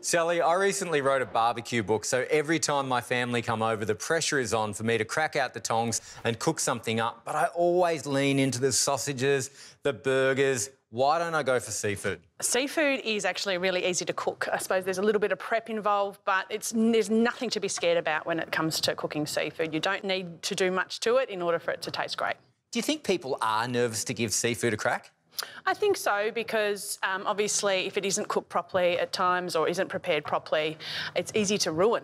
Sally, I recently wrote a barbecue book, so every time my family come over, the pressure is on for me to crack out the tongs and cook something up, but I always lean into the sausages, the burgers. Why don't I go for seafood? Seafood is actually really easy to cook. I suppose there's a little bit of prep involved, but there's nothing to be scared about when it comes to cooking seafood. You don't need to do much to it in order for it to taste great. Do you think people are nervous to give seafood a crack? I think so, because obviously if it isn't cooked properly at times or isn't prepared properly, it's easy to ruin.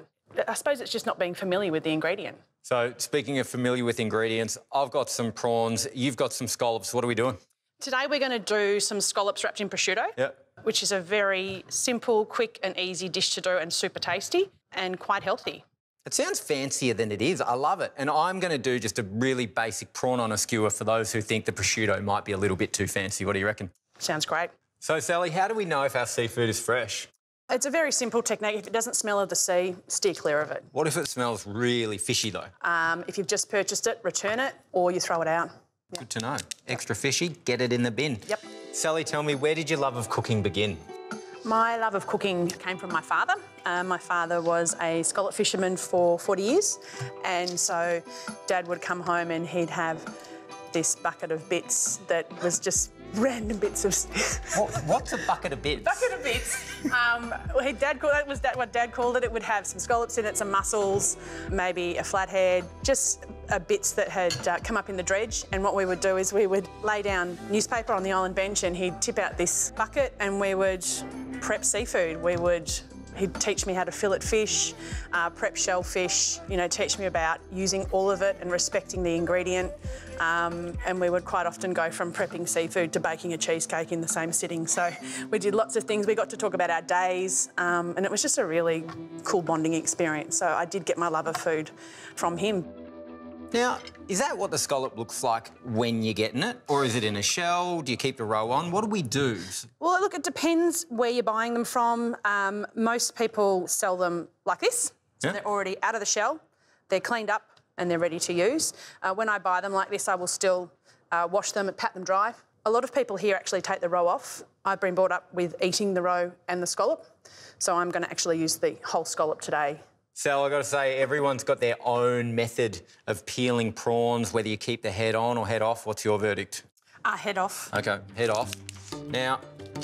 I suppose it's just not being familiar with the ingredient. So, speaking of familiar with ingredients, I've got some prawns, you've got some scallops. What are we doing? Today we're going to do some scallops wrapped in prosciutto, which is a very simple, quick and easy dish to do and super tasty and quite healthy. It sounds fancier than it is. I love it. And I'm going to do just a really basic prawn on a skewer for those who think the prosciutto might be a little bit too fancy. What do you reckon? Sounds great. So, Sally, how do we know if our seafood is fresh? It's a very simple technique. If it doesn't smell of the sea, steer clear of it. What if it smells really fishy, though? If you've just purchased it, return it or you throw it out. Yep. Good to know. Extra fishy, get it in the bin. Yep. Sally, tell me, where did your love of cooking begin? My love of cooking came from my father. My father was a scallop fisherman for 40 years, and so Dad would come home and he'd have this bucket of bits that was just random bits of... What's a bucket of bits? Bucket of bits. What Dad called it. It would have some scallops in it, some mussels, maybe a flathead, just bits that had come up in the dredge. And what we would do is we would lay down newspaper on the island bench and he'd tip out this bucket and we would prep seafood. He'd teach me how to fillet fish, prep shellfish, teach me about using all of it and respecting the ingredient. And we would quite often go from prepping seafood to baking a cheesecake in the same sitting. So we did lots of things. We got to talk about our days, and it was just a really cool bonding experience. So I did get my love of food from him. Now, is that what the scallop looks like when you're getting it? Or is it in a shell? Do you keep the roe on? What do we do? Well, look, it depends where you're buying them from. Most people sell them like this. So they're already out of the shell, they're cleaned up and they're ready to use. When I buy them like this, I will still wash them and pat them dry. A lot of people here actually take the roe off. I've been brought up with eating the roe and the scallop, so I'm going to actually use the whole scallop today. Sal, I've got to say, everyone's got their own method of peeling prawns, whether you keep the head on or head off. What's your verdict? Head off. OK, head off. Now,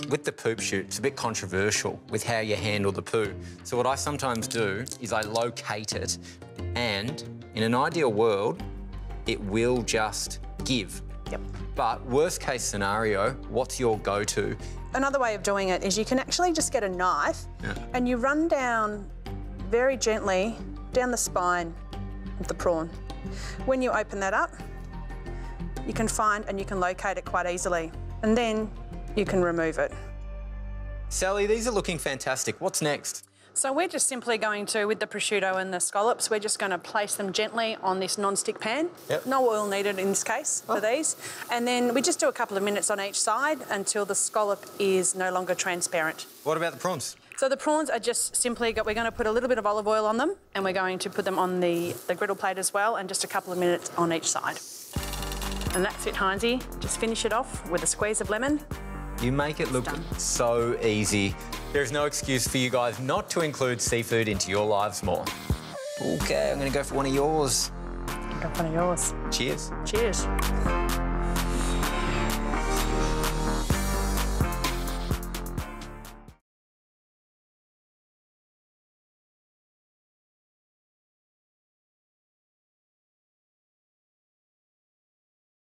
with the poop chute, it's a bit controversial with how you handle the poo. So what I sometimes do is I locate it and, in an ideal world, it will just give. Yep. But worst case scenario, what's your go-to? Another way of doing it is you can actually just get a knife and you run down very gently down the spine of the prawn. When you open that up, you can find and you can locate it quite easily, and then you can remove it. Sally, these are looking fantastic. What's next? So we're just simply going to, with the prosciutto and the scallops, we're just going to place them gently on this non-stick pan. Yep. No oil needed in this case for these. And then we just do a couple of minutes on each side until the scallop is no longer transparent. What about the prawns? So the prawns are just simply, we're going to put a little bit of olive oil on them and we're going to put them on the griddle plate as well, and just a couple of minutes on each side. And that's it, Hinesy. Just finish it off with a squeeze of lemon. You make it look so easy. There's no excuse for you guys not to include seafood into your lives more. OK, I'm going to go for one of yours. Go for one of yours. Cheers. Cheers.